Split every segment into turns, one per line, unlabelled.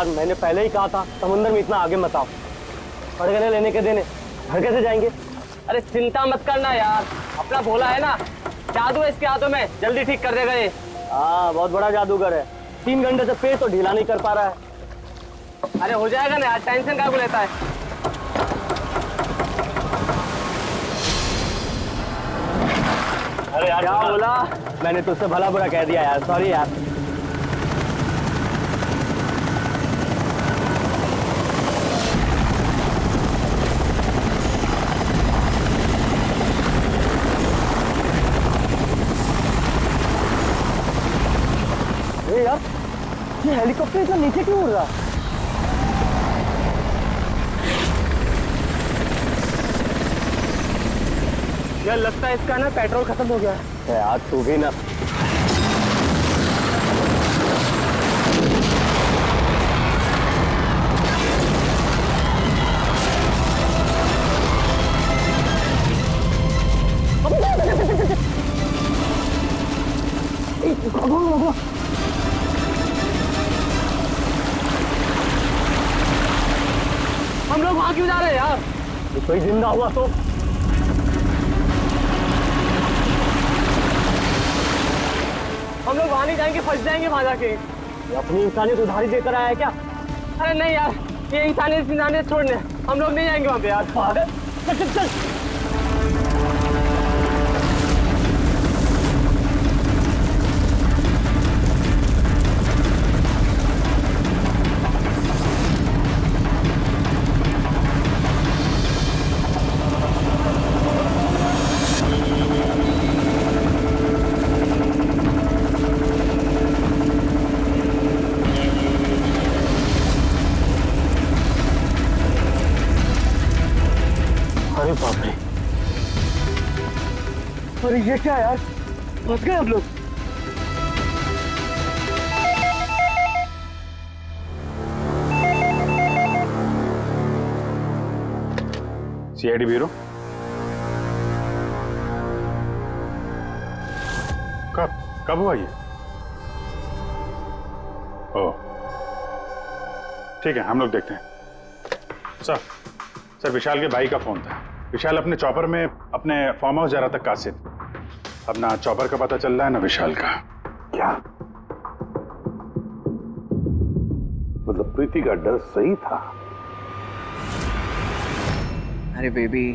यार मैंने पहले ही कहा था समुद्र में इतना आगे मत आओ। पड़गने लेने के देने घर कैसे जाएंगे?
अरे चिंता मत करना यार, अपना भोला है ना, जादू है इसके हाथों में, जल्दी ठीक कर देगा ये।
हाँ बहुत बड़ा जादूगर है। 3 घंटे से पेट तो ढीला नहीं कर पा रहा है।
अरे हो जाएगा ना यार, टेंशन काहे को लेता है।
अरे यार क्या बोला? मैंने तुझसे भला बुरा कह दिया यार, सॉरी यार। यार ये हेलीकॉप्टर इतना नीचे क्यों उड़ रहा?
यार लगता है इसका ना पेट्रोल खत्म हो गया है।
यार तू भी ना।
हम लोग वहां क्यों जा रहे हैं यार?
कोई जिंदा हुआ तो?
हम लोग वहां नहीं जाएंगे, फंस जाएंगे वहां जाके।
ये अपनी इंसानियत उधारी देकर आया है क्या?
अरे नहीं यार, ये इंसानियत छोड़ने हम लोग नहीं जाएंगे वहां पे यार।
पागल, चल चल चल। अरे बाप रे, अरे ये क्या यार, फंस गए हम लोग।
सीआईडी ब्यूरो, कब हुआ ये? ओह ठीक है, हम लोग देखते हैं। सर विशाल के भाई का फोन था। विशाल अपने चॉपर में अपने फार्म हाउस जा रहा था कासिद। अब ना चॉपर का पता चल रहा है ना विशाल का।
क्या मतलब प्रीति का डर सही था?
अरे बेबी,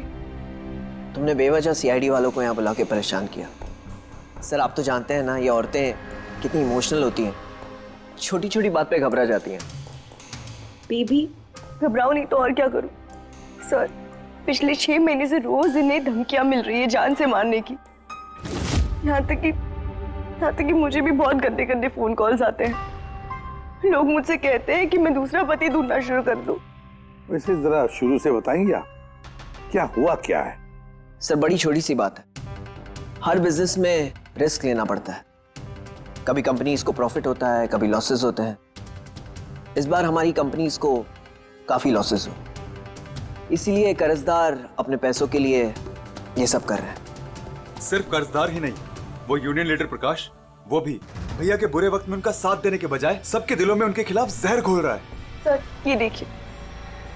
तुमने बेवजह सीआईडी वालों को यहाँ बुला के परेशान किया। सर आप तो जानते हैं ना, ये औरतें कितनी इमोशनल होती हैं, छोटी छोटी बात पे घबरा जाती हैं।
बेबी घबराओ नहीं तो और क्या करूं? सर पिछले 6 महीने से रोज इन्हें धमकियां मिल रही है जान से मारने की। यहाँ तक कि मुझे भी बहुत गंदे गंदे फोन कॉल्स आते हैं। लोग मुझसे कहते हैं कि मैं दूसरा पति ढूंढना शुरू कर दूं।
वैसे जरा शुरू से बताएंगे क्या हुआ क्या है?
सर बड़ी छोटी सी बात है, हर बिजनेस में रिस्क लेना पड़ता है। कभी कंपनीज को प्रॉफिट होता है, कभी लॉसेस होते हैं। इस बार हमारी कंपनीज को काफी लॉसेस हो, इसीलिए कर्जदार अपने पैसों के लिए ये सब कर रहे हैं।
सिर्फ कर्जदार ही नहीं, वो यूनियन लीडर प्रकाश, वो भी भैया के बुरे वक्त में उनका साथ देने के बजाय सबके दिलों में उनके खिलाफ जहर घोल रहा है।
सर ये देखिए,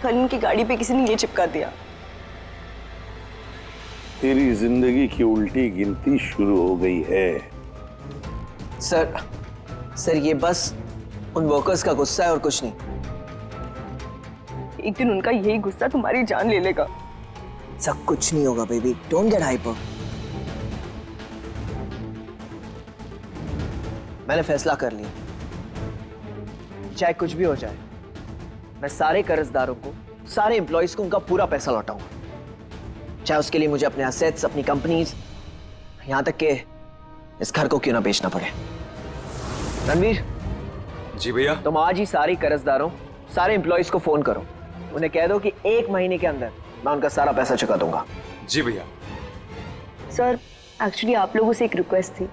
कल उनकी गाड़ी पे किसी ने ये चिपका दिया।
तेरी जिंदगी की उल्टी गिनती शुरू हो गई है।
सर ये बस उन वर्कर्स का गुस्सा है और कुछ नहीं।
एक दिन उनका यही गुस्सा तुम्हारी जान ले लेगा।
सब कुछ नहीं होगा बेबी, डोंट गेट हाइपर। मैंने फैसला कर लिया, चाहे कुछ भी हो जाए, मैं सारे कर्जदारों को, सारे एम्प्लॉइज को उनका पूरा पैसा लौटाऊंगा, चाहे उसके लिए मुझे अपने असेट्स, अपनी कंपनीज, यहां तक कि इस घर को क्यों ना बेचना पड़े। रणवीर
जी भैया।
तुम आज ही सारे कर्जदारों, सारे एम्प्लॉइज को फोन करो, उन्हें कह दो कि 1 महीने के अंदर मैं उनका सारा पैसा चुका दूंगा।
जी भैया।
सर एक्चुअली आप लोगों से एक रिक्वेस्ट थी,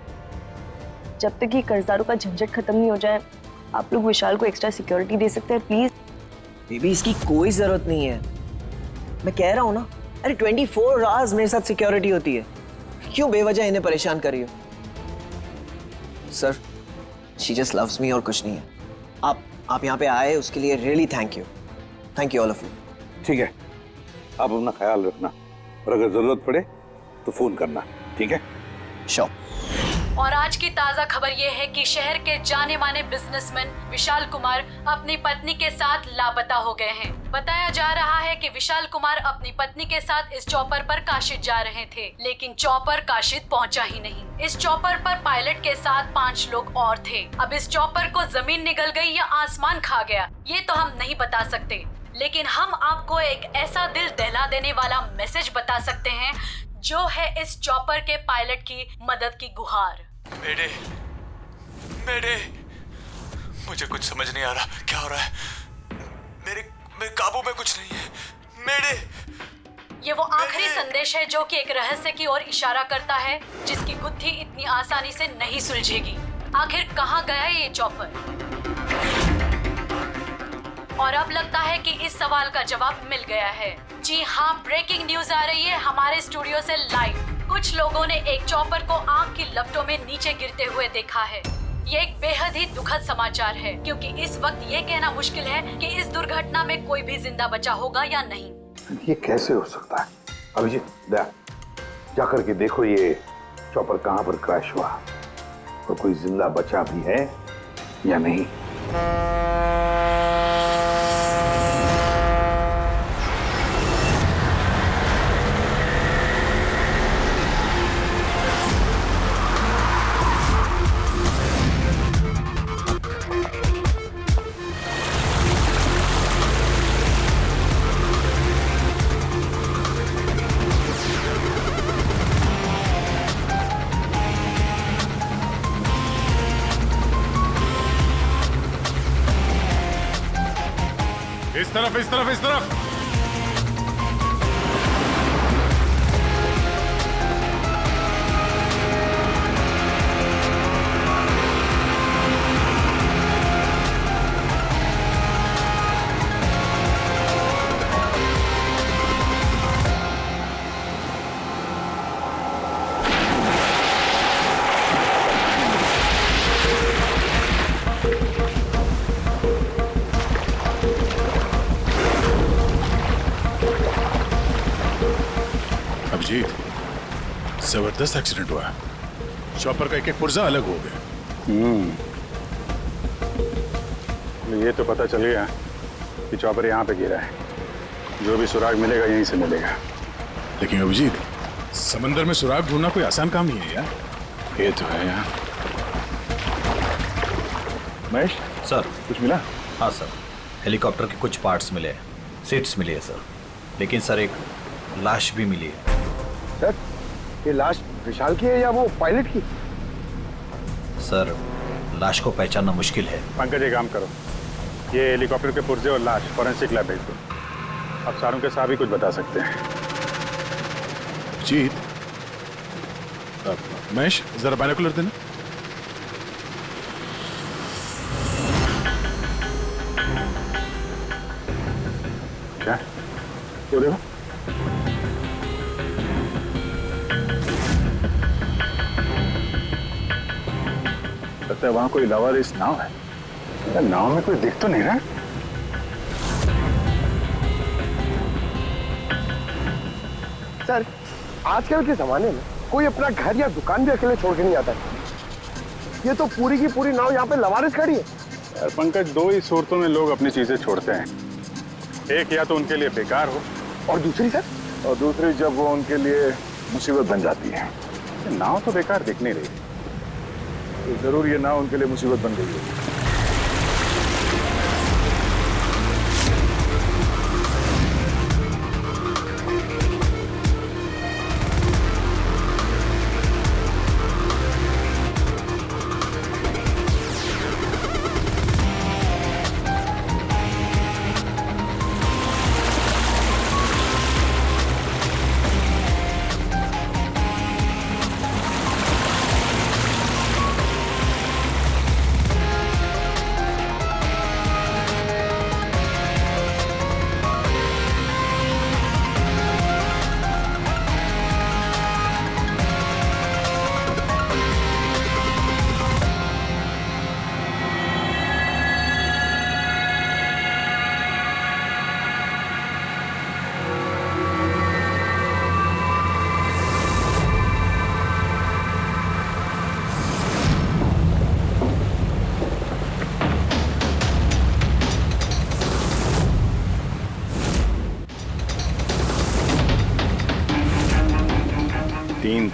जब तक ये कर्जदारों का झंझट खत्म नहीं हो जाए, आप लोग विशाल को एक्स्ट्रा सिक्योरिटी दे सकते हैं प्लीज।
बेबी इसकी कोई जरूरत नहीं है, मैं कह रहा हूं ना। अरे 24 आवर्स मेरे साथ सिक्योरिटी होती है, क्यों बेवजह इन्हें परेशान कर रही हो? Sir she just loves me और कुछ नहीं है। आप यहाँ पे आए उसके लिए really thank you all of you.
ठीक है, आप अपना ख्याल रखना और अगर जरूरत पड़े तो फोन करना, ठीक है?
श्योर।
और आज की ताजा खबर ये है कि शहर के जाने माने बिजनेसमैन विशाल कुमार अपनी पत्नी के साथ लापता हो गए हैं। बताया जा रहा है कि विशाल कुमार अपनी पत्नी के साथ इस चॉपर पर काशिद जा रहे थे, लेकिन चॉपर काशिद पहुंचा ही नहीं। इस चॉपर पर पायलट के साथ 5 लोग और थे। अब इस चॉपर को जमीन निगल गई या आसमान खा गया, ये तो हम नहीं बता सकते, लेकिन हम आपको एक ऐसा दिल दहला देने वाला मैसेज बता सकते हैं जो है इस चॉपर के पायलट की मदद की गुहार।
मेरे मुझे कुछ समझ नहीं आ रहा, क्या हो रहा है? मेरे काबू में कुछ नहीं है।
ये वो आखिरी संदेश है जो कि एक रहस्य की ओर इशारा करता है, जिसकी गुत्थी इतनी आसानी से नहीं सुलझेगी। आखिर कहाँ गया ये चॉपर? और अब लगता है कि इस सवाल का जवाब मिल गया है। जी हाँ, ब्रेकिंग न्यूज आ रही है हमारे स्टूडियो से लाइव। कुछ लोगों ने एक चॉपर को आग की लपटों में नीचे गिरते हुए देखा है। ये एक बेहद ही दुखद समाचार है, क्योंकि इस वक्त ये कहना मुश्किल है कि इस दुर्घटना में कोई भी जिंदा बचा होगा या नहीं।
ये कैसे हो सकता है? अभिजीत, जाकर के देखो ये चॉपर कहाँ पर क्रैश हुआ और कोई जिंदा बचा भी है या नहीं।
इस तरफ।
अभिजीत, जबरदस्त एक्सीडेंट हुआ। चॉपर का एक पुर्जा अलग हो गया।
ये तो पता चल गया कि चॉपर यहाँ पे गिरा है। जो भी सुराग मिलेगा यहीं से मिलेगा।
लेकिन अभिजीत, समंदर में सुराग ढूंढना कोई आसान काम नहीं है यार।
ये तो है यार। महेश
सर,
कुछ मिला?
हाँ सर, हेलीकॉप्टर के कुछ पार्ट्स मिले, सीट्स मिली है सर। लेकिन सर एक लाश भी मिली है।
सर, ये लाश विशाल की है या वो पायलट की?
सर, लाश को पहचानना मुश्किल है।
पंकज, एक काम करो, ये हेलीकॉप्टर के पुर्जे और लाश फॉरेंसिक लैब भेज दो। अब सारों के साथ भी कुछ बता सकते हैं।
अभिजीत, महेश जरा बाइनोकुलर देना।
क्या? वो देखो। लगता है वहां कोई लवारिस नाव है। नाव में कोई दिख तो नहीं रहा।
सर, आजकल के जमाने में कोई अपना घर या दुकान भी अकेले छोड़ के नहीं आता है। ये तो पूरी की पूरी नाव यहाँ पे लवारिस खड़ी है।
यार पंकज, दो ही सूरतों में लोग अपनी चीजें छोड़ते हैं। एक या तो उनके लिए बेकार हो,
और दूसरी सर?
और दूसरी जब वो उनके लिए मुसीबत बन जाती है। नाव तो बेकार दिख नहीं रही, तो जरूर ये नाव उनके लिए मुसीबत बन गई है।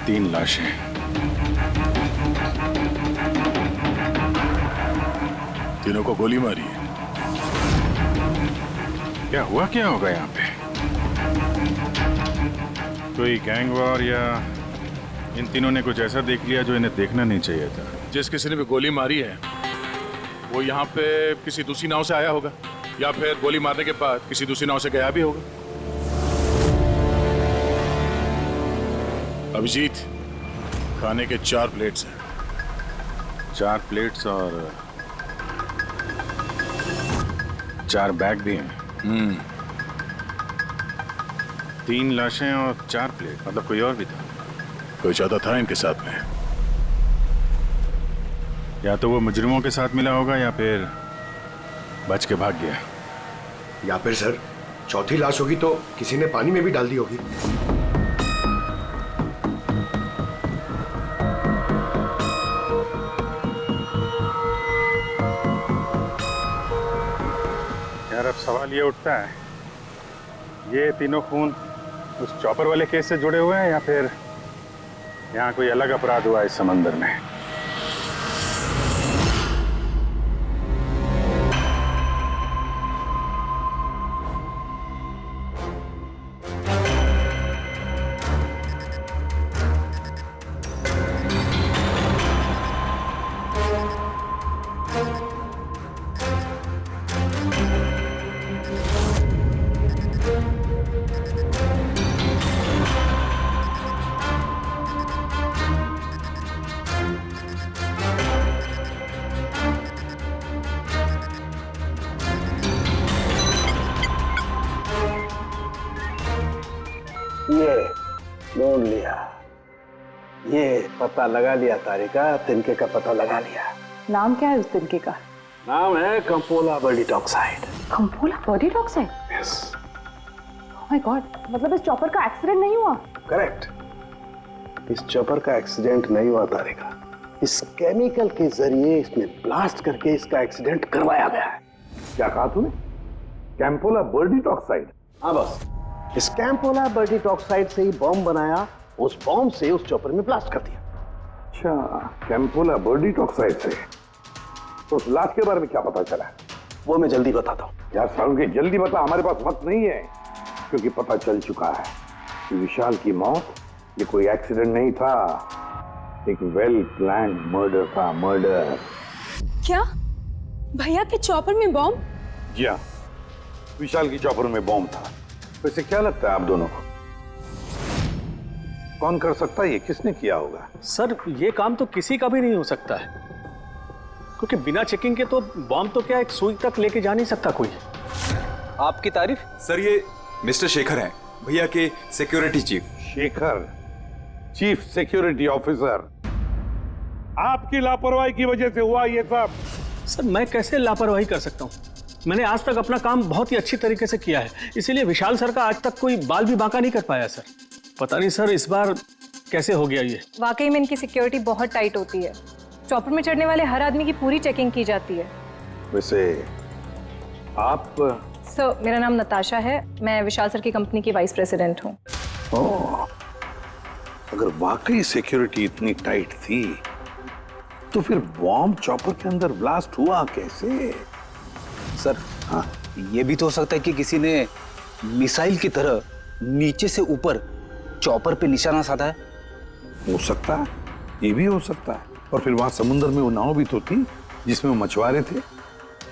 तीन लाशें। तीनों को गोली मारी है। क्या हुआ, क्या होगा यहाँ पे? कोई गैंग वॉर या इन तीनों ने कुछ ऐसा देख लिया जो इन्हें देखना नहीं चाहिए था। जिस किसी ने भी गोली मारी है वो यहाँ पे किसी दूसरी नाव से आया होगा या फिर गोली मारने के बाद किसी दूसरी नाव से गया भी होगा। अभिजीत, खाने के 4 प्लेट्स हैं। 4 प्लेट्स और 4 बैग भी हैं। 3 लाशें और 4 प्लेट, मतलब कोई और भी था? कोई ज्यादा था इनके साथ में। या तो वो मुजरिमों के साथ मिला होगा या फिर बच के भाग गया।
या फिर सर चौथी लाश होगी तो किसी ने पानी में भी डाल दी होगी।
यार अब सवाल ये उठता है, ये तीनों खून उस चॉपर वाले केस से जुड़े हुए हैं या फिर यहाँ कोई अलग अपराध हुआ इस समंदर में?
ये ढूंढ लिया, ये पता लगा लिया तारिका, तिनके का पता लगा लिया।
नाम क्या है उस तिनके का?
नाम है कंपोला बर्डी टॉक्साइड।
कंपोला बर्डी टॉक्साइड?
यस।
ओह माय गॉड, मतलब इस चॉपर का एक्सीडेंट नहीं हुआ?
करेक्ट, इस चॉपर का एक्सीडेंट नहीं हुआ तारिका। इस केमिकल के जरिए इसमें ब्लास्ट करके इसका एक्सीडेंट करवाया गया है। क्या कहा तूने? कैंपोला बर्डी टॉक्साइड? हाँ बस, इस कैंपोला बर्डी टॉक्साइड से ही बॉम्ब बनाया, उस बॉम्ब से उस चॉपर में ब्लास्ट कर दिया। अच्छा, कैंपोला बर्डी टॉक्साइड से। तो उस लाश के बारे में क्या पता चला? वो मैं जल्दी बताता हूँ। यार सारुण के जल्दी बता, हमारे पास वक्त नहीं है, क्योंकि पता चल चुका है कि विशाल की मौत ये कोई एक्सीडेंट नहीं था, एक वेल प्लान्ड मर्डर था। मर्डर।
क्या भैया के चॉपर में बॉम्ब?
जी हाँ, विशाल की चॉपर में बॉम्ब था। वैसे क्या लगता है आप दोनों को, कौन कर सकता है ये? किसने किया होगा?
सर ये काम तो किसी का भी नहीं हो सकता है, क्योंकि बिना चेकिंग के तो बॉम्ब तो क्या एक सुई तक लेके जा नहीं सकता कोई।
आपकी तारीफ? सर ये मिस्टर शेखर हैं, भैया के security chief.
Shekhar, chief security officer. आपकी लापरवाही की वजह से हुआ ये सब।
सर मैं कैसे लापरवाही कर सकता हूँ? मैंने आज तक अपना काम बहुत ही अच्छी तरीके से किया है, इसीलिए विशाल सर का आज तक कोई बाल भी बांका नहीं कर पाया सर। पता नहीं सर इस बार कैसे हो गया ये।
वाकई में इनकी सिक्योरिटी बहुत टाइट होती है। चॉपर में चढ़ने वाले हर आदमी की पूरी चेकिंग की जाती है।
वैसे आप?
सर मेरा नाम नताशा है, मैं विशाल सर की कंपनी की वाइस प्रेसिडेंट हूँ।
ओह, अगर वाकई सिक्योरिटी इतनी टाइट थी तो फिर बॉम्ब चॉपर के अंदर ब्लास्ट हुआ कैसे?
सर हाँ, ये भी तो हो सकता है कि किसी ने मिसाइल की तरह नीचे से ऊपर चॉपर पे निशाना साधा है।
हो सकता है, ये भी हो सकता है। और फिर वहां समुद्र में वो नाव भी तो थी जिसमें वो मछुआरे थे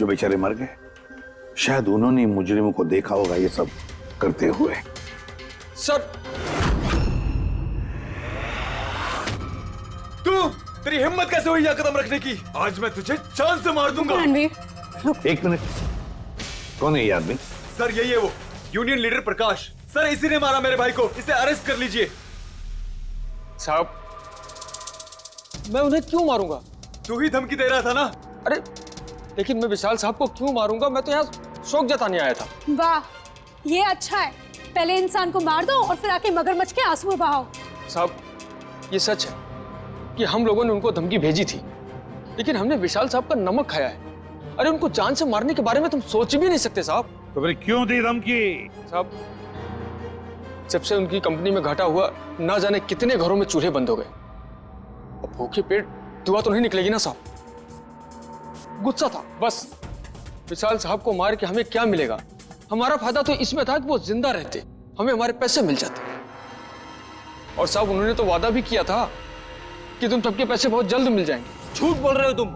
जो बेचारे मर गए। शायद उन्होंने मुजरिमों को देखा होगा ये सब करते हुए।
सर तू, तेरी हिम्मत कैसे हुई यह कदम रखने की? आज मैं तुझे जान से मार दूंगा।
एक मिनट, कौन है ये आदमी?
सर यही है वो यूनियन लीडर प्रकाश। सर इसी ने मारा मेरे भाई को, इसे अरेस्ट कर लीजिए।
साहब मैं उन्हें क्यों मारूंगा?
तू ही धमकी दे रहा था ना।
अरे लेकिन मैं विशाल साहब को क्यों मारूंगा? मैं तो यहाँ शोक जताने आया था।
वाह, ये अच्छा है। पहले इंसान को मार दो और फिर आके मगरमच्छ के आंसू बहाओ।
साहब ये सच है कि हम लोगों ने उनको धमकी भेजी थी, लेकिन हमने विशाल साहब का नमक खाया है। अरे उनको जान से मारने के बारे में तुम सोच भी नहीं सकते साहब।
तो फिर क्यों दी धमकी?
जब से उनकी कंपनी में घाटा हुआ, ना जाने कितने घरों में चूल्हे बंद हो गए। अब भूखे पेट दुआ तो नहीं निकलेगी ना साहब। गुस्सा था बस। विशाल साहब को मार के हमें क्या मिलेगा? हमारा फायदा तो इसमें था कि वो जिंदा रहते, हमें हमारे पैसे मिल जाते। और साहब उन्होंने तो वादा भी किया था कि तुम सबके पैसे बहुत जल्द मिल जाएंगे।
झूठ बोल रहे हो तुम।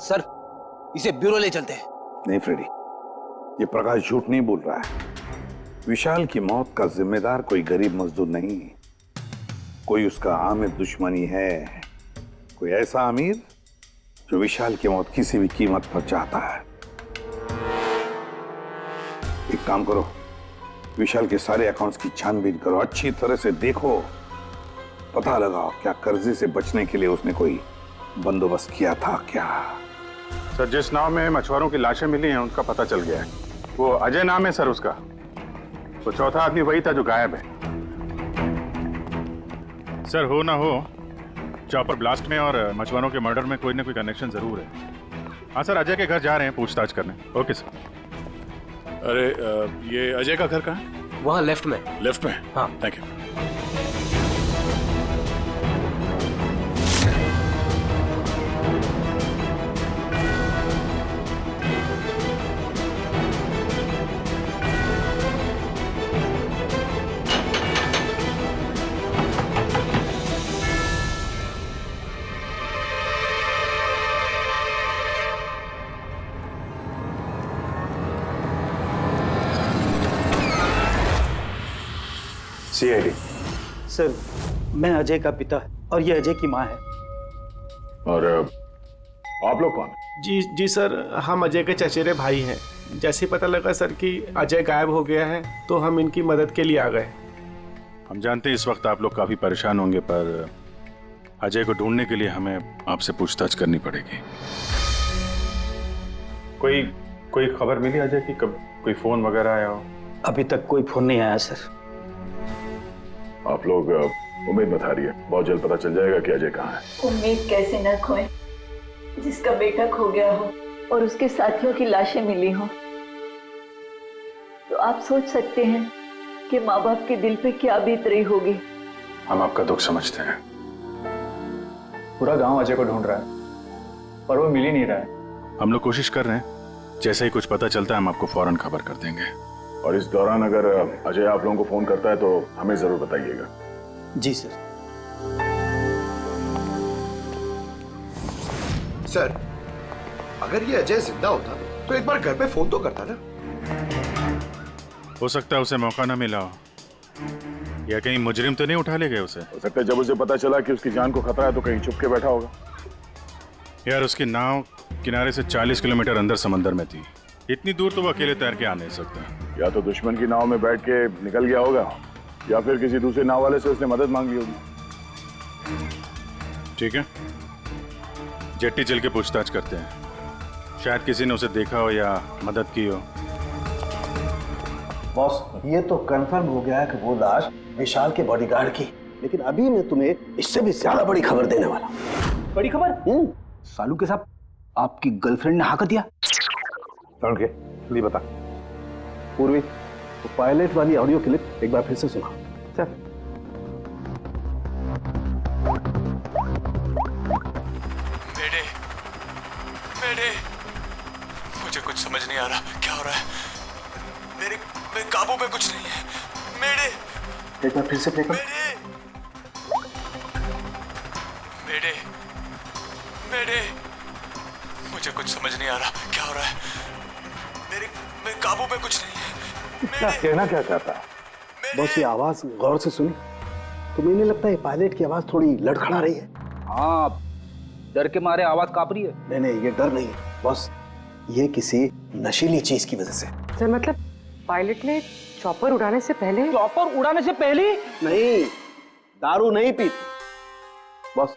सर, इसे ब्यूरो ले चलते हैं।
नहीं फ्रेडी, ये प्रकाश झूठ नहीं बोल रहा है। विशाल की मौत का जिम्मेदार कोई गरीब मजदूर नहीं, कोई उसका आमिर दुश्मनी है, कोई ऐसा अमीर जो विशाल की मौत किसी भी कीमत पर चाहता है। एक काम करो, विशाल के सारे अकाउंट्स की छानबीन करो, अच्छी तरह से देखो, पता लगाओ क्या कर्जे से बचने के लिए उसने कोई बंदोबस्त किया था क्या।
सर, जिस नाव में मछुआरों की लाशें मिली हैं उनका पता चल गया है। वो अजय नाम है सर उसका। वो चौथा आदमी वही था जो गायब है। सर, हो ना हो, चॉपर ब्लास्ट में और मछुआरों के मर्डर में कोई ना कोई कनेक्शन जरूर है। हाँ सर, अजय के घर जा रहे हैं पूछताछ करने। Okay sir. अरे ये अजय का घर कहाँ है?
वहाँ लेफ्ट में।
लेफ्ट में?
हाँ।
Thank you.
सीआईडी।
सर, मैं अजय का पिता और ये अजय की माँ है।
और आप लोग कौन?
जी सर, हम अजय के चचेरे भाई हैं। जैसे ही पता लगा सर कि अजय गायब हो गया है तो हम इनकी मदद के लिए आ गए।
हम जानते हैं इस वक्त आप लोग काफी परेशान होंगे, पर अजय को ढूंढने के लिए हमें आपसे पूछताछ करनी पड़ेगी। कोई खबर मिली अजय की? कब कोई फोन वगैरह आया हो?
अभी तक कोई फोन नहीं आया सर।
आप लोग उम्मीद मत हारिए, बहुत जल्द पता चल जाएगा कि अजय कहाँ है।
उम्मीद कैसे न खोए, जिसका बेटा खो गया हो और उसके साथियों की लाशें मिली हो, तो आप सोच सकते हैं कि माँ बाप के दिल पे क्या बीत रही होगी।
हम आपका दुख समझते हैं।
पूरा गांव अजय को ढूंढ रहा है पर वो मिल ही नहीं रहा है।
हम लोग कोशिश कर रहे हैं, जैसे ही कुछ पता चलता है हम आपको फौरन खबर कर देंगे।
और इस दौरान अगर अजय आप लोगों को फोन करता है तो हमें जरूर बताइएगा।
जी सर।
सर, अगर ये अजय जिंदा होता तो एक बार घर पे फोन तो करता ना।
हो सकता है उसे मौका ना मिला हो, या कहीं मुजरिम तो नहीं उठा ले गए उसे।
हो सकता है जब उसे पता चला कि उसकी जान को खतरा है तो कहीं छुप के बैठा होगा।
यार, उसकी नाव किनारे से 40 किलोमीटर अंदर समंदर में थी। इतनी दूर तो वो अकेले तैर के आ नहीं सकता।
या तो दुश्मन की नाव में बैठ के निकल गया होगा, या फिर किसी दूसरे नाव वाले से उसने मदद मांग ली होगी।
ठीक है, जेट्टी चल के पूछताछ करते हैं। शायद किसी ने उसे देखा हो या मदद की हो।
बॉस, ये तो कंफर्म हो गया है कि वो लाश विशाल के बॉडीगार्ड की, लेकिन अभी मैं तुम्हें इससे भी ज्यादा बड़ी खबर देने वाला।
बड़ी खबर? सालू के साथ आपकी गर्लफ्रेंड ने हाँ कर दिया?
के लिए बता पूर्वी, तो पायलट वाली ऑडियो क्लिप एक बार फिर से सुना। चल।
मेरे मुझे कुछ समझ नहीं आ रहा, क्या हो रहा है? मेरे काबू में कुछ नहीं है। मेरे
एक बार फिर से प्ले कर।
मेरे मुझे कुछ समझ नहीं आ रहा, क्या हो रहा है? मेरे काबू में कुछ नहीं है।
क्या कहना क्या चाहता है? बस ये आवाज गौर से सुनी, तुम्हें नहीं लगता है पायलट की आवाज थोड़ी लड़खड़ा रही है?
हाँ, डर के मारे आवाज कांप रही है।
नहीं, ये डर नहीं है बस, ये किसी नशीली चीज की वजह से।
सर, मतलब पायलट ने चॉपर उड़ाने से पहले?
चॉपर उड़ाने से पहले?
नहीं, दारू नहीं पी थी। बस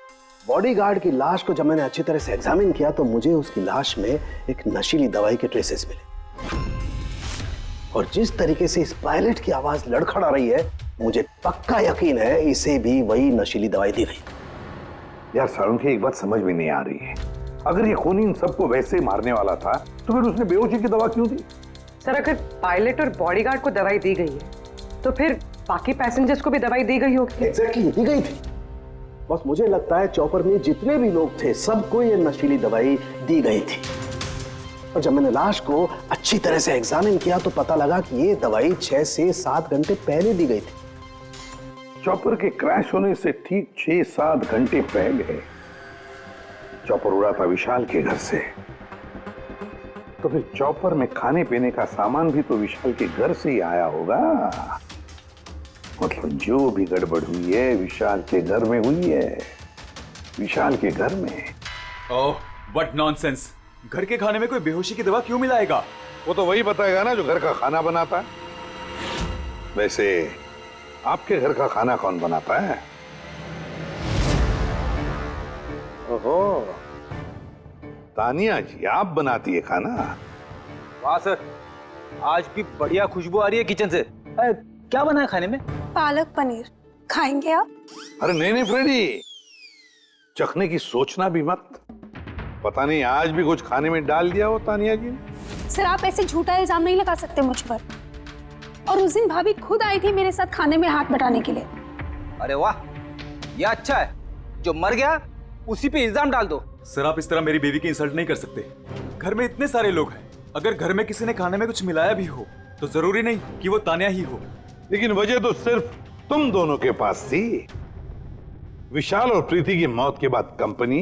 बॉडीगार्ड की लाश को जब मैंने अच्छी तरह से एग्जामिन किया तो मुझे उसकी लाश में एक नशीली दवाई के ट्रेसेस मिले, और जिस तरीके से इस पायलट की आवाज लड़खड़ा रही है, मुझे पक्का यकीन है इसे भी वही नशीली दवाई दी गई। यार सारुंखी, एक बात समझ में नहीं आ रही है, अगर ये खूनी इन सबको वैसे ही मारने वाला था तो फिर उसने बेहोशी की दवा क्यों दी?
सर, अगर पायलट और बॉडीगार्ड को दवाई दी गई है तो फिर बाकी पैसेंजर्स को भी दवाई दी गई होगी।
एग्जैक्टली दी गई थी। बस मुझे लगता है चॉपर में जितने भी लोग थे सबको ये नशीली दवाई दी गई थी। और जब मैंने लाश को अच्छी तरह से एग्जामिन किया तो पता लगा कि ये दवाई 6 से 7 घंटे पहले दी गई थी।
चॉपर के क्रैश होने से ठीक 6-7 घंटे पहले चॉपर उड़ा था विशाल के घर से। तो फिर चॉपर में खाने पीने का सामान भी तो विशाल के घर से ही आया होगा। मतलब जो भी गड़बड़ हुई है विशाल के घर में हुई है, विशाल के घर में।
Oh what nonsense. घर के खाने में कोई बेहोशी की दवा क्यों मिलाएगा?
वो तो वही बताएगा ना जो घर का खाना बनाता है। वैसे आपके घर का खाना कौन बनाता है? ओहो, तानिया जी आप बनाती है खाना?
वाह सर, आज भी बढ़िया खुशबू आ रही है किचन से। क्या बना है खाने में?
पालक पनीर खाएंगे आप?
अरे नहीं नहीं फ्रेडी, चखने की सोचना भी मत। पता नहीं आज भी कुछ खाने में डाल दिया हो तानिया जी ने।
सर आप ऐसे झूठा इल्जाम नहीं लगा सकते मुझ पर। और उस दिन भाभी खुद आई थी मेरे साथ खाने में हाथ बटाने के लिए।
अरे वाह, यह अच्छा है। जो मर गया उसी पे इल्जाम डाल दो।
सर आप इस तरह मेरी बीवी की इंसल्ट नहीं कर सकते। घर में इतने सारे लोग हैं, अगर घर में किसी ने खाने में कुछ मिलाया भी हो तो जरूरी नहीं कि वो तानिया ही हो।
लेकिन वजह तो सिर्फ तुम दोनों के पास थी। विशाल और प्रीति की मौत के बाद कंपनी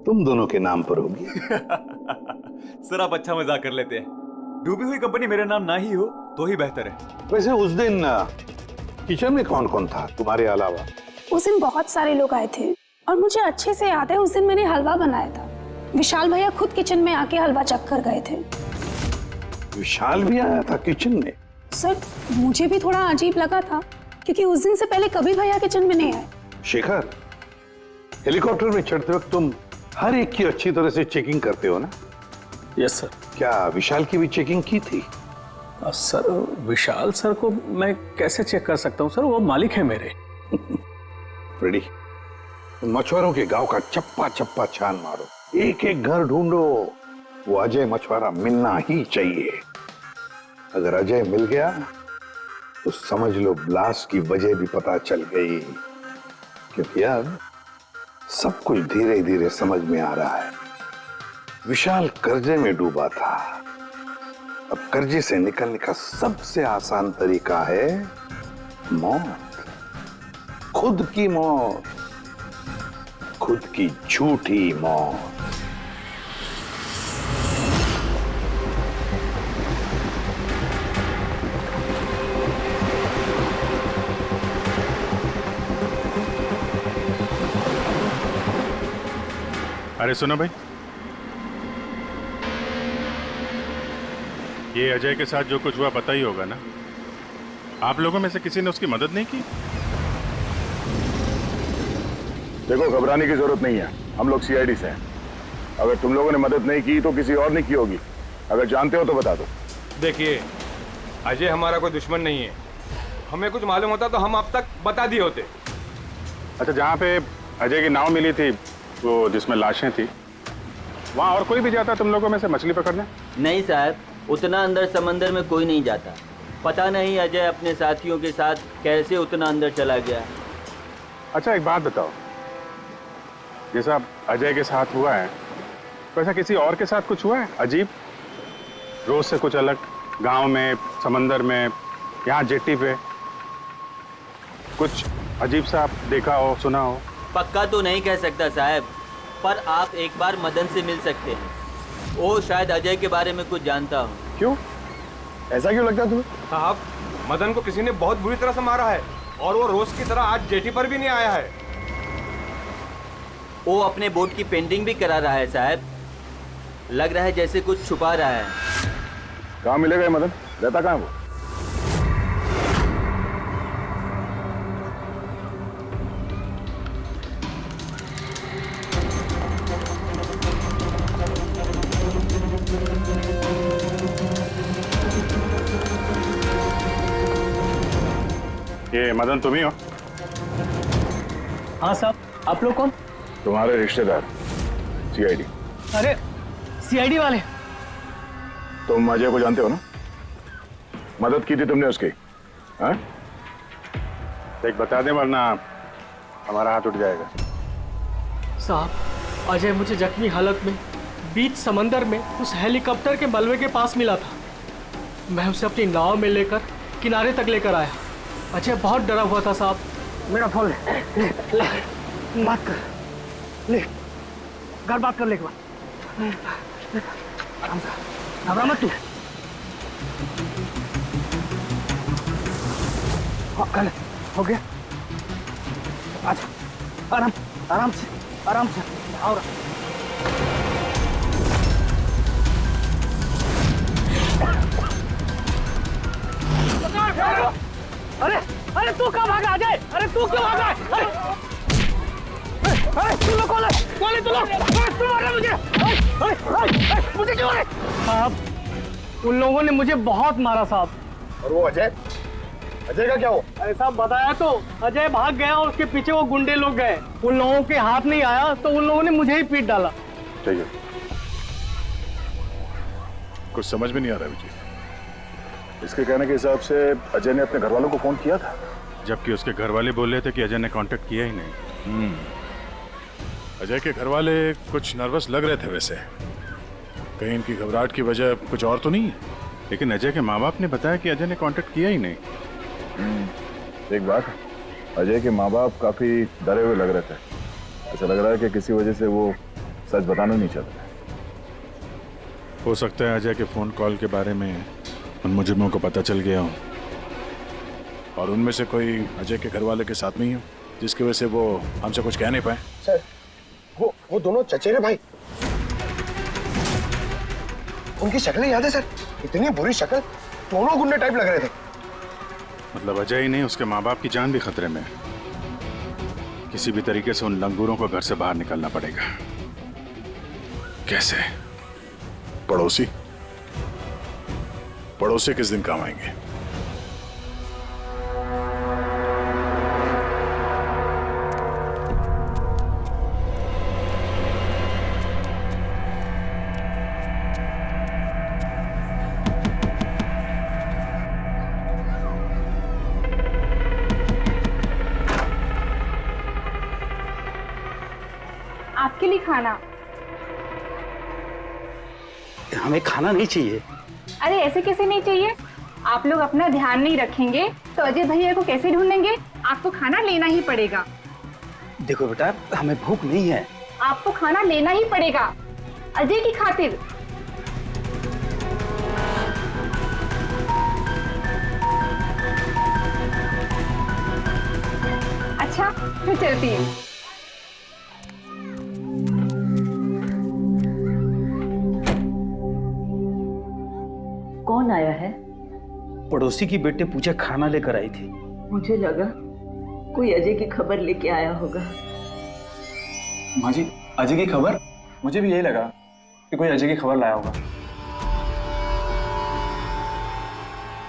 तुम दोनों के नाम पर होगी।
सर आप अच्छा मजाक कर लेते हैं। डूबी हुई कंपनी मेरे नाम ना ही हो तो ही बेहतर है।
वैसे उस दिन किचन में कौन कौन था तुम्हारे अलावा?
उस दिन बहुत सारे लोग आए थे और मुझे अच्छे से याद है उस दिन मैंने हलवा बनाया था। विशाल भैया खुद किचन में आके हलवा चख कर गए थे।
विशाल भी आया था किचन में?
सर मुझे भी थोड़ा अजीब लगा था क्योंकि उस दिन से पहले कभी भैया किचन में नहीं आए।
शेखर, हेलीकॉप्टर में चढ़ते वक्त तुम हर एक की अच्छी तरह से चेकिंग करते हो ना?
Yes sir.
क्या विशाल की भी चेकिंग की थी?
सर विशाल सर को मैं कैसे चेक कर सकता हूँ सर, वो मालिक है मेरे।
फ्रेडी, मछुआरों के गांव का चप्पा चप्पा छान मारो, एक एक घर ढूंढो। वो अजय मछुआरा मिलना ही चाहिए। अगर अजय मिल गया तो समझ लो ब्लास्ट की वजह भी पता चल गई। क्योंकि अब सब कुछ धीरे धीरे समझ में आ रहा है। विशाल कर्जे में डूबा था। अब कर्जे से निकलने का सबसे आसान तरीका है मौत। खुद की मौत, खुद की झूठी मौत।
अरे सुनो भाई, ये अजय के साथ जो कुछ हुआ पता ही होगा ना? आप लोगों में से किसी ने उसकी मदद नहीं की?
देखो घबराने की जरूरत नहीं है, हम लोग सीआईडी से हैं। अगर तुम लोगों ने मदद नहीं की तो किसी और ने की होगी। अगर जानते हो तो बता दो।
देखिए अजय हमारा कोई दुश्मन नहीं है। हमें कुछ मालूम होता तो हम अब तक बता दिए होते।
अच्छा, जहाँ पे अजय की नाव मिली थी, वो जिसमें लाशें थी, वहाँ और कोई भी जाता तुम लोगों में से मछली पकड़ने?
नहीं साहब, उतना अंदर समंदर में कोई नहीं जाता। पता नहीं अजय अपने साथियों के साथ कैसे उतना अंदर चला गया।
अच्छा एक बात बताओ, जैसा अजय के साथ हुआ है वैसा किसी और के साथ कुछ हुआ है अजीब, रोज से कुछ अलग? गांव में, समंदर में, यहाँ जेट्टी पे कुछ अजीब सा देखा हो, सुना हो?
पक्का तो नहीं कह सकता साहब, पर आप एक बार मदन से मिल सकते हैं। वो शायद अजय के बारे में कुछ जानता हो।
क्यों? ऐसा क्यों लगता है तुम्हें?
साहब मदन को किसी ने बहुत बुरी तरह से मारा है और वो रोज की तरह आज जेटी पर भी नहीं आया है।
वो अपने बोट की पेंटिंग भी करा रहा है साहब। लग रहा है जैसे कुछ छुपा रहा है।
कहाँ मिलेगा मदन? रहता कहाँ वो?
ये मदन तुम ही हो?
हाँ साहब, आप लोग कौन?
तुम्हारे रिश्तेदार, सीआईडी।
अरे सीआईडी वाले?
तुम अजय को जानते हो ना? मदद की थी तुमने उसकी, हाँ?
देख बता दे वरना हमारा हाथ उठ जाएगा।
साहब, अजय मुझे जख्मी हालत में बीच समंदर में उस हेलीकॉप्टर के मलबे के पास मिला था। मैं उसे अपनी नाव में लेकर किनारे तक लेकर आया। अजय बहुत डरा हुआ था साहब।
मेरा फोन ले, बात कर, ले घर बात कर ले एक बार, आराम से, घबरा मत तू। हाँ कर ले, हो गया, अच्छा आराम आराम से आओ। अरे अरे तू कहाँ भागा अजय? अरे तू क्यों भागा? अरे तू लोग कौन है तू लोग? तू मार रहा मुझे? मुझे क्यों मारे?
साहब, उन लोगों ने मुझे बहुत मारा साहब।
और वो अजय का क्या हो?
अरे साहब बताया तो, अजय भाग गया और उसके पीछे वो गुंडे लोग गए। उन लोगों के हाथ नहीं आया तो उन लोगों ने मुझे ही पीट डाला।
चाहिए कुछ समझ में नहीं आ रहा विजय। इसके कहने के हिसाब से अजय ने अपने घर वालों को फोन किया था, जबकि उसके घर वाले बोल रहे थे कि अजय ने कांटेक्ट किया ही नहीं। अजय के घर वाले कुछ नर्वस लग रहे थे वैसे, कहीं इनकी घबराहट की वजह कुछ और तो नहीं है। लेकिन अजय के माँ बाप ने बताया कि अजय ने कांटेक्ट किया ही नहीं।
एक बात, अजय के माँ बाप काफी डरे हुए लग रहे थे। ऐसा लग रहा है कि किसी वजह से वो सच बताना नहीं चाहते।
हो सकता है अजय के फोन कॉल के बारे में उन मुजरिमों को पता चल गया हो और उनमें से कोई अजय के घर वाले के साथ नहीं हो, जिसकी वजह से वो हमसे कुछ कह नहीं पाए।
सर वो दोनों चचेरे भाई, उनकी शक्लें याद है सर? इतनी बुरी शक्ल, दोनों गुंडे टाइप लग रहे थे।
मतलब अजय ही नहीं, उसके माँ बाप की जान भी खतरे में। किसी भी तरीके से उन लंगूरों को घर से बाहर निकलना पड़ेगा। कैसे? पड़ोसी किस दिन काम आएंगे?
आपके लिए खाना।
हमें खाना नहीं चाहिए।
अरे ऐसे कैसे नहीं चाहिए? आप लोग अपना ध्यान नहीं रखेंगे तो अजय भैया को कैसे ढूंढेंगे? आपको खाना लेना ही पड़ेगा।
देखो बेटा, हमें भूख नहीं है।
आपको खाना लेना ही पड़ेगा अजय की खातिर। अच्छा मैं चलती हूँ।
कौन आया है?
पड़ोसी की बेटे पूजा खाना लेकर आई थी।
मुझे लगा कोई अजय की खबर लेके आया होगा।
माँ जी, अजय की खबर? मुझे भी यही लगा कि कोई अजय की खबर लाया होगा।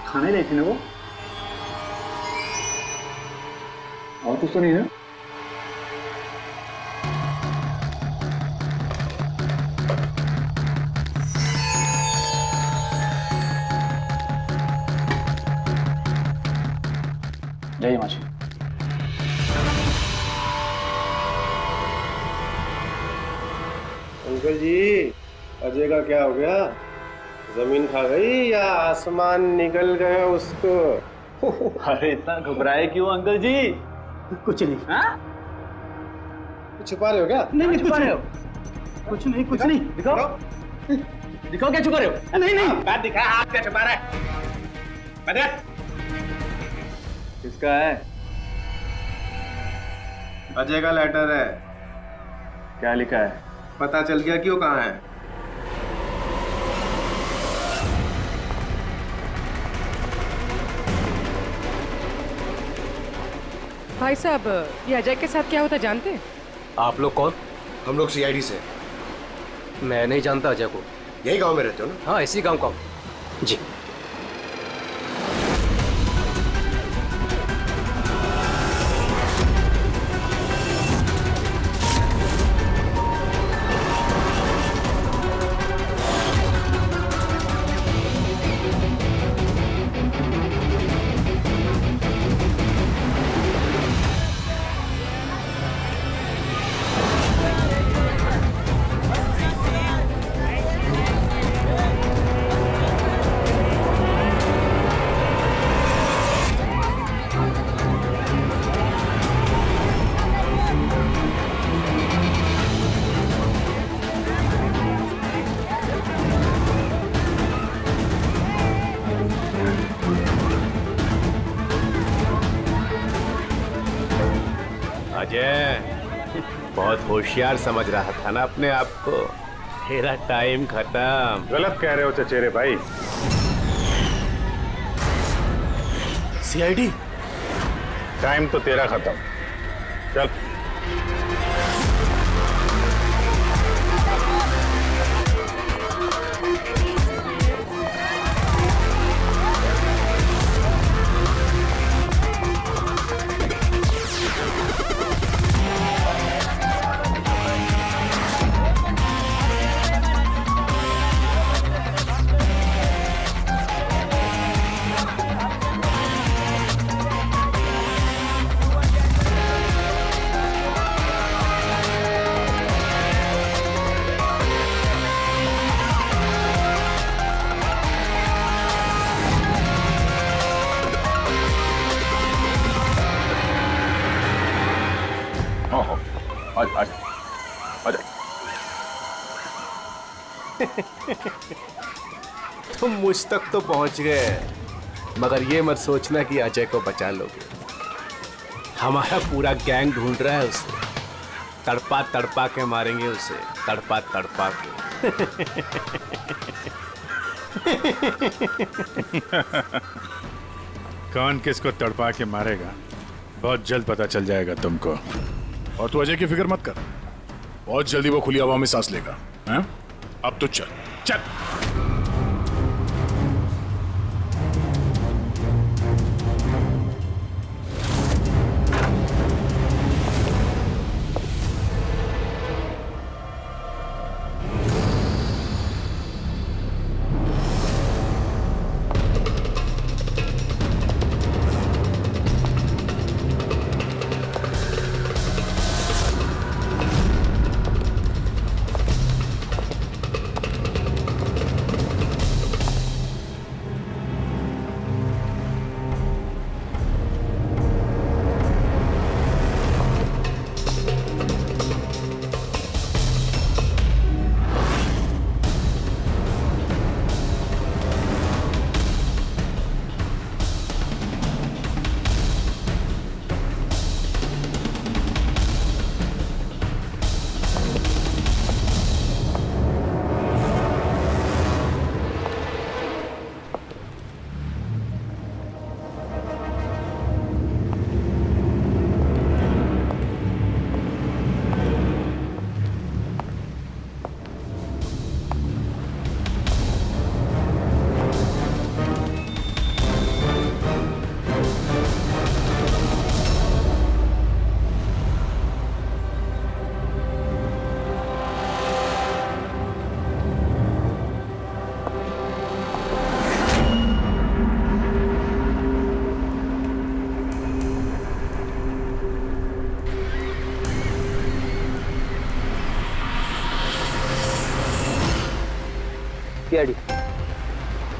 खाने लाई थी ना वो? और कुछ तो नहीं है? जय माँ जी।
अंकल जी, अजय का क्या हो गया? जमीन खा गई या आसमान निकल गया उसको?
अरे इतना घबराए क्यों अंकल जी?
कुछ नहीं।
हाँ?
छुपा रहे हो क्या?
नहीं
छुपा रहे हो?
कुछ नहीं।
दिखाओ क्या छुपा रहे हो?
नहीं बात दिखा, हाथ क्या छुपा रहा है? बता।
किसका है?
अजय का लेटर है।
क्या लिखा है?
पता चल गया कि वो कहाँ है।
भाई साहब, ये अजय के साथ क्या होता जानते हैं?
आप लोग कौन?
हम लोग सीआईडी से।
मैं नहीं जानता अजय को।
यही गांव में रहते हो ना?
हाँ, इसी गांव का। जी।
अजय बहुत होशियार समझ रहा था ना अपने आप को। तेरा टाइम खत्म।
गलत कह रहे हो चचेरे भाई।
सीआईडी
टाइम तो तेरा खत्म। चल।
तुम मुझ तक तो पहुंच गए, मगर ये मत सोचना कि अजय को बचा लोगे। हमारा पूरा गैंग ढूंढ रहा है उसे। तड़पा तड़पा के मारेंगे उसे, तड़पा तड़पा के।
कौन किसको तड़पा के मारेगा बहुत जल्द पता चल जाएगा तुमको। और तू अजय की फिक्र मत कर, बहुत जल्दी वो खुली हवा में सांस लेगा। हैं? अब तो चल चल।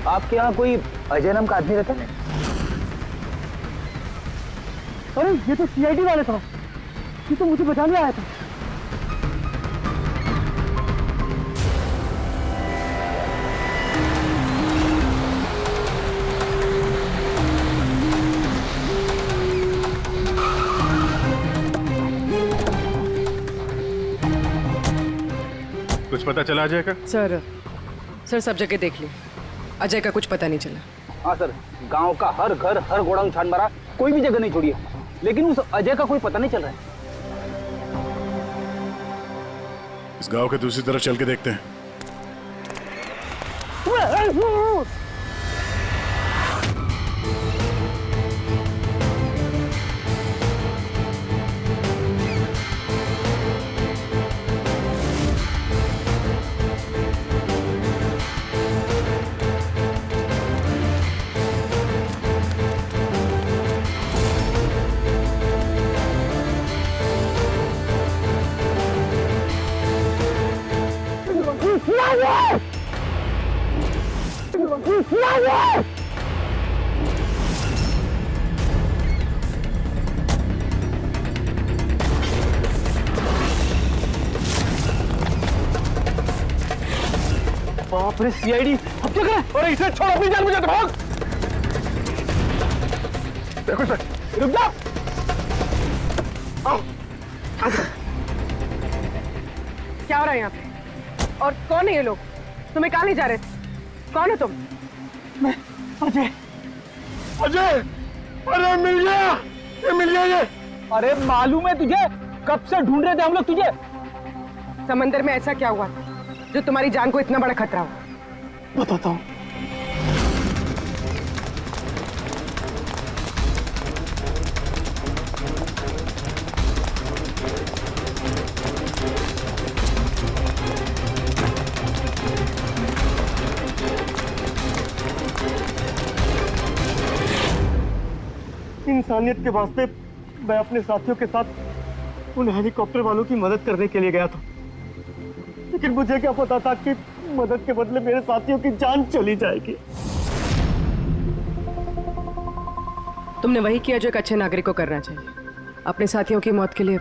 आपके यहाँ कोई अजय नाम का आदमी रहता है?
अरे ये तो सीआईडी वाला था, ये तो मुझे बचाने आया था।
कुछ पता चला अजय का?
सर सब जगह देख ली, अजय का कुछ पता नहीं चला।
हाँ सर, गांव का हर घर हर गोडाउन छान मारा, कोई भी जगह नहीं छोड़ी है, लेकिन उस अजय का कोई पता नहीं चल रहा है।
इस गांव के दूसरी तरफ चल के देखते हैं।
बाप रे सीआईडी, अब क्या करें? अरे इसे छोड़, अपनी जान बचा, भाग। देखो सर, रुक जाओ। आओ,
क्या हो रहा है यहाँ पे? और कौन है ये लोग? तुम्हें कहाँ ले जा रहे थे? कौन हो तुम?
मैं अजय। अजय, अरे मिल गया, ये मिल गया ये।
अरे मालूम है तुझे, कब से ढूंढ रहे थे हम लोग तुझे।
समंदर में ऐसा क्या हुआ जो तुम्हारी जान को इतना बड़ा खतरा हो?
बताता हूँ। इंसानियत के वास्ते मैं अपने साथियों के साथ उन हेलीकॉप्टर वालों की मदद करने के लिए गया था, लेकिन मुझे क्या पता था कि मदद के बदले मेरे साथियों की जान चली जाएगी।
तुमने वही किया जो एक अच्छे नागरिक को करना चाहिए। अपने साथियों की मौत के लिए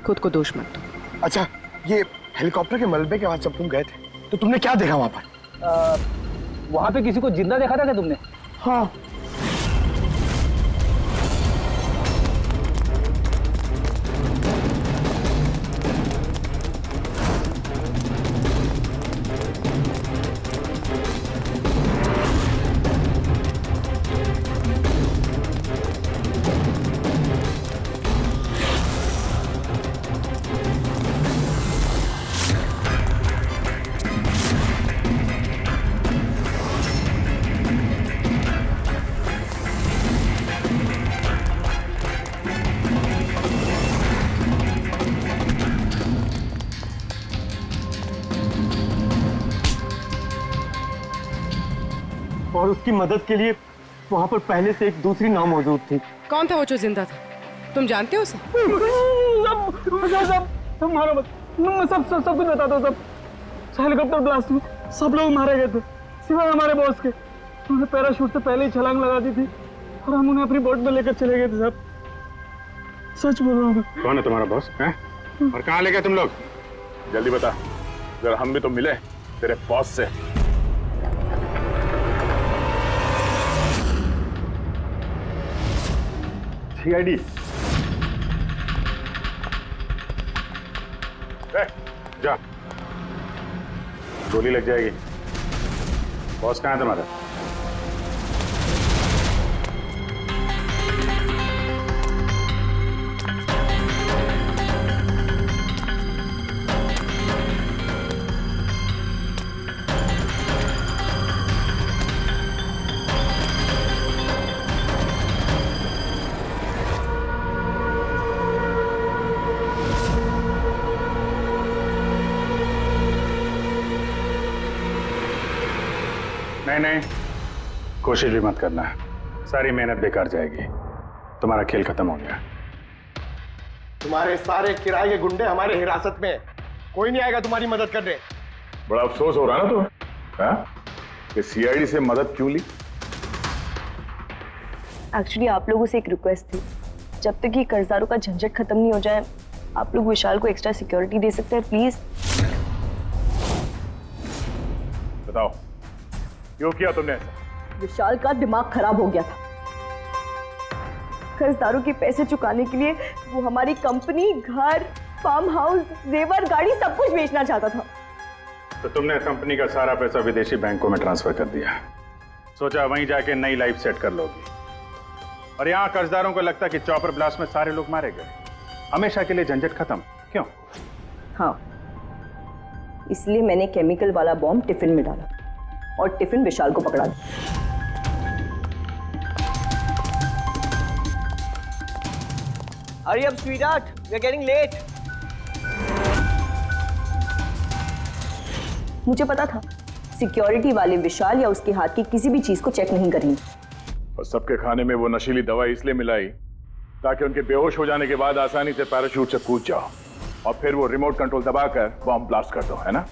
खुद को दोष मत दो।
अच्छा, ये हेलीकॉप्टर के मलबे के बाद जब तुम गए थे तो तुमने क्या देखा वहां पर?
वहां पे किसी को जिंदा देखा था क्या तुमने?
हाँ। और उसकी मदद के लिए वहां पर पहले से एक दूसरी नाव मौजूद थी।
कौन था वो जो जिंदा था? तुम जानते हो उसे?
मारो मत, सब कुछ बताता हूँ। सब हेलीकॉप्टर ब्लास्ट में सब लोग मारे गए थे सिवाय हमारे बॉस के। उन्होंने पैराशूट से पहले ही छलांग लगा दी थी और हम उन्हें अपनी बोट में लेकर चले गए थे। साहब सच बोल रहा हूँ।
कौन है तुम्हारा बॉस है? और कहाँ ले गए तुम लोग? जल्दी बता, जरा हम भी तो मिले तेरे बॉस से।
सीआईडी।
जा, गोली लग जाएगी। बॉस कहाँ है तुम्हारा? नहीं, कोशिश भी मत करना, सारी मेहनत बेकार जाएगी। तुम्हारा खेल खत्म हो गया।
तुम्हारे सारे किराए के गुंडे हमारे हिरासत में, कोई नहीं आएगा तुम्हारी मदद करने।
बड़ा अफसोस हो रहा है ना तुम्हें, हाँ? कि सीआईडी से मदद क्यों ली?
एक्चुअली आप लोगों से एक रिक्वेस्ट थी, जब तक ये कर्जदारों का झंझट खत्म नहीं हो जाए आप लोग विशाल को एक्स्ट्रा सिक्योरिटी दे सकते हैं प्लीज।
बताओ क्यों किया तुमने ऐसा?
विशाल का दिमाग खराब हो गया था।
कर्जदारों के पैसे चुकाने के लिए वो हमारी कंपनी, घर, फार्म हाउस, जेवर, गाड़ी सब कुछ बेचना चाहता था।
तो तुमने कंपनी का सारा पैसा विदेशी बैंकों में ट्रांसफर कर दिया, सोचा वहीं जाके नई लाइफ सेट कर लोगी। और यहाँ कर्जदारों को लगता कि चॉपर ब्लास्ट में सारे लोग मारे गए, हमेशा के लिए झंझट खत्म। क्यों?
हाँ, इसलिए मैंने केमिकल वाला बॉम्ब टिफिन में डाला और टिफिन विशाल को पकड़ा दिया।
Hurry up, sweetheart. We're getting late.
मुझे पता था सिक्योरिटी वाले विशाल या उसके हाथ की किसी भी चीज को चेक नहीं करेंगे।
और सबके खाने में वो नशीली दवाई इसलिए मिलाई ताकि उनके बेहोश हो जाने के बाद आसानी से पैराशूट से कूद जाओ और फिर वो रिमोट कंट्रोल दबाकर बॉम्ब ब्लास्ट कर दो, है ना?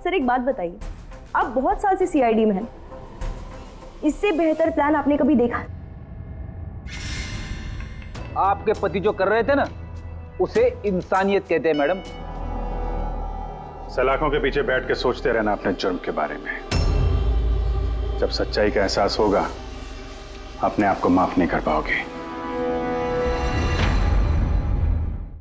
सर एक बात बताइए, आप बहुत साल से सीआईडी में हैं, इससे बेहतर प्लान आपने कभी देखा?
आपके पति जो कर रहे थे ना, उसे इंसानियत कहते हैं मैडम।
सलाखों के पीछे बैठ के सोचते रहना अपने जुर्म के बारे में। जब सच्चाई का एहसास होगा अपने आप को माफ नहीं कर पाओगे।